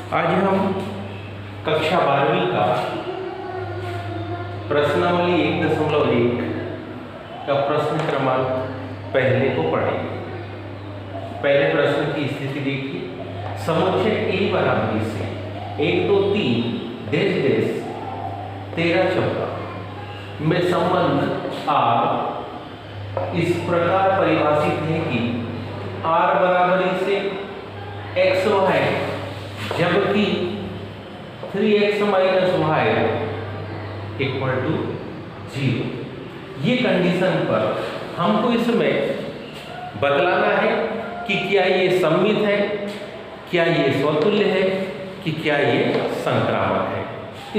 आज हम कक्षा 12वीं का प्रश्नावली 1.1 का प्रश्न क्रमांक पहले को पढ़ेंगे। पहले प्रश्न की स्थिति देखिए। समुच्चय ए बराबरी से 1 2 3 देश देश 13 14 में संबंध आर इस प्रकार परिभाषित है कि आर बराबरी से एक्स वाई जबकि 3x minus Y equal to 0। ये कंडीशन पर हमको इसमें बतलाना है कि क्या ये सममित है, क्या ये स्वतुल्य है, कि क्या ये संक्रामक है।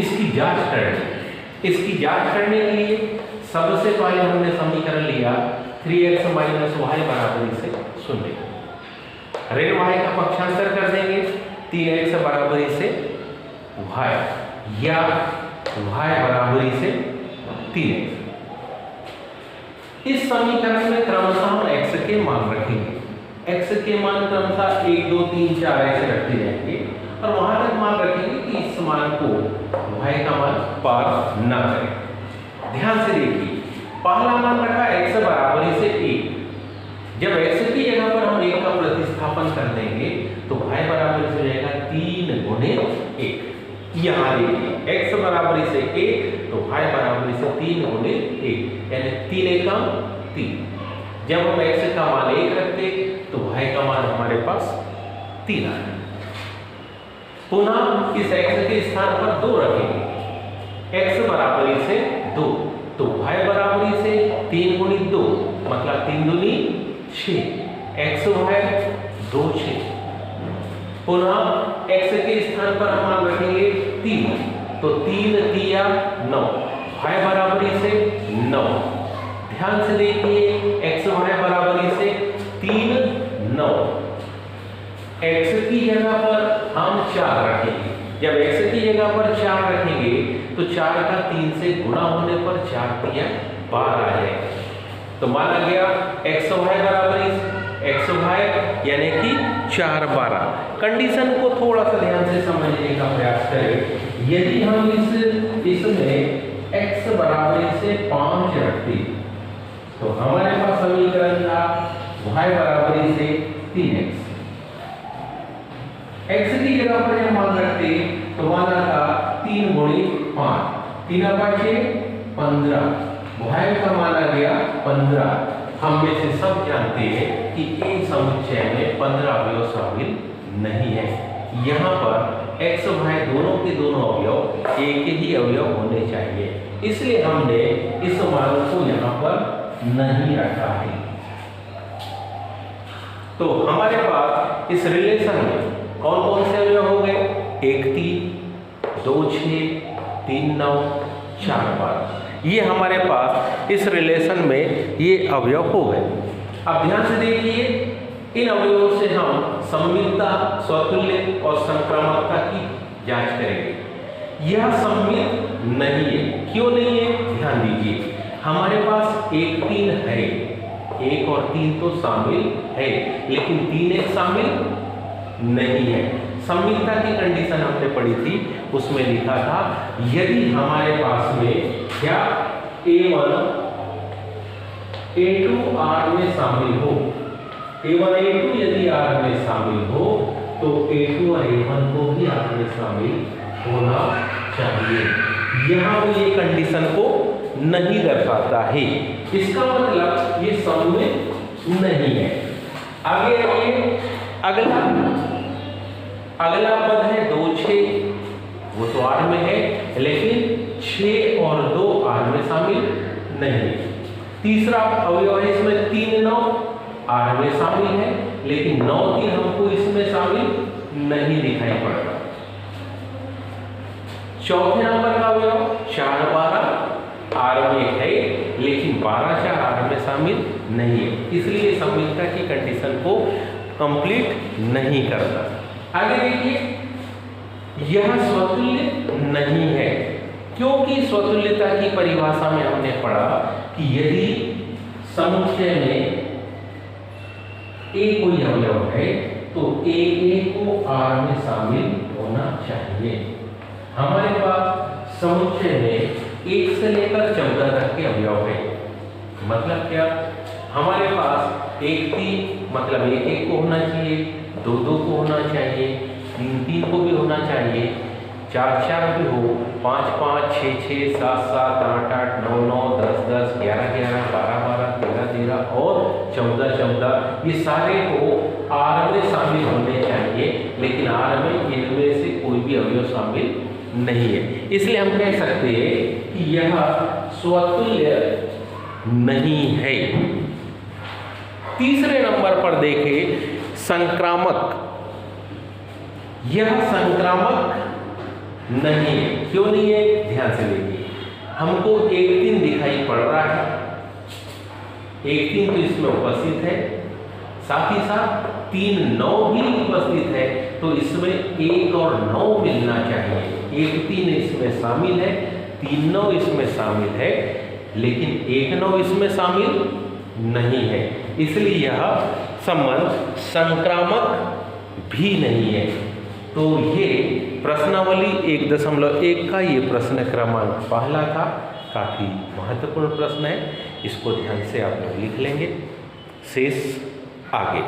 इसकी जांच करने के लिए सबसे पहले हमने समीकरण लिया 3x माइनस वाई बराबरी से 0। ऋण y का पक्षांतर कर देंगे 3x बराबरी से y या y बराबरी से 3x। इस समीकरण में क्रमशः हम x के मान रखेंगे। x के मान क्रमशः 1 2 3 4 ऐसे रखते जाएंगे और वहां तक मान रखेंगे कि इस मान को y का मान पार न करें। ध्यान से देखिए, पहला मान रखा x बराबरी से 1। जब x की जगह पर हम 1 का प्रतिस्थापन कर देंगे तो y बराबर हो जाएगा 3 गुणे 1। यहाँ देखिए x बराबर से 1 तो y बराबर से 3 गुणे 1 यानी 3 एकम 3। जब हम x का मान 1 रखते तो y का मान हमारे पास 3 आया। पुनः इस x के स्थान पर 2 रखेंगे, x बराबर से 2 तो y बराबर से 3 गुणे 2 मतलब 3 दूनी 6 x है 2 6। पुनः x के स्थान पर हम मान रखेंगे 3 तो 3 3 9 y बराबरी से 9। ध्यान से देखिए x y बराबरी से 3 9। x की जगह पर हम 4 रखेंगे। जब x की जगह पर 4 रखेंगे तो 4 का 3 से गुणा होने पर 4 3 12 आ जाएगा। तो माना गया x y बराबर x y यानी कि 4 12। कंडीशन को थोड़ा सा ध्यान से समझने का प्रयास करें। यदि हम इसमें x बराबर से 5 रखते तो हमारे पास समीकरण था y बराबर से 3x। x की जगह पर हम मान रखते तो माना था 3 गुणे 5 3 5 15 y का माना गया 15। हम में से सब जानते हैं कि एक समुच्चय में 15 अवयव शामिल नहीं है। यहाँ पर x y दोनों के दोनों अवयव एक ही अवयव होने चाहिए, इसलिए हमने इस मान को यहाँ पर नहीं रखा है। तो हमारे पास इस रिलेशन में कौन कौन से अवयव हो गए? 1 3 2 6 3 9 4 12। ये हमारे पास इस रिलेशन में ये अवयव हो गए। अब ध्यान से देखिए, इन अवयवों से हम सममितता, स्वतुल्य और संक्रामकता की जांच करेंगे। यह सममित नहीं है। क्यों नहीं है? ध्यान दीजिए, हमारे पास 1 3 है, 1 और 3 तो शामिल है लेकिन 3 1 शामिल नहीं है। सममितता की कंडीशन हमने पढ़ी थी, उसमें लिखा था यदि हमारे पास में क्या A1 A2 R में शामिल हो, A1 A2 यदि R में शामिल हो तो A2 और A1 को भी R में शामिल होना चाहिए। यहाँ वो ये कंडीशन को नहीं दर्शाता है, इसका मतलब ये सममित नहीं है। आगे आइए, अगला पद है 2 6, वो तो R में है लेकिन 6 और 2 R में शामिल नहीं। तीसरा अवयव है इसमें 3 9 R में शामिल है लेकिन 9 3 हमको इसमें शामिल नहीं दिखाई पड़ता। चौथे नंबर का अवयव 4 12 R में है लेकिन 12 4 R में शामिल नहीं है, इसलिए सममितता की कंडीशन को कंप्लीट नहीं करता। आगे देखिए, यह स्वतुल्य नहीं है क्योंकि स्वतुल्यता की परिभाषा में हमने पढ़ा कि यदि समुच्चय में एक कोई अवयव है तो AA को R में शामिल होना चाहिए। हमारे पास समुच्चय में 1 से लेकर 14 तक के अवयव है। मतलब क्या, हमारे पास 1 3 मतलब 1 1 को होना चाहिए, 2 2 को होना चाहिए, 3 3 को भी होना चाहिए, 4 4 भी हो, 5 5 6 6 7 7 8 8 9 9 10 10 11 11 12 12 13 13 और 14 14 ये सारे को R में शामिल होने चाहिए, लेकिन R में इनमें से कोई भी अवयव शामिल नहीं है। इसलिए हम कह सकते हैं कि यह स्वतुल्य नहीं है। तीसरे नंबर पर देखें संक्रामक। यह संक्रामक नहीं है। क्यों नहीं है, ध्यान से देखिए। हमको 1 3 दिखाई पड़ रहा है, 1 3 तो इसमें उपस्थित है, साथ ही साथ 3 9 भी उपस्थित है, तो इसमें 1 और 9 मिलना चाहिए। 1 3 इसमें शामिल है, 3 9 इसमें शामिल है, लेकिन 1 9 इसमें शामिल नहीं है। इसलिए यह संबंध संक्रामक भी नहीं है। तो ये प्रश्नावली 1.1 का ये प्रश्न क्रमांक पहला था। काफ़ी महत्वपूर्ण प्रश्न है, इसको ध्यान से आप लोग लिख लेंगे। शेष आगे।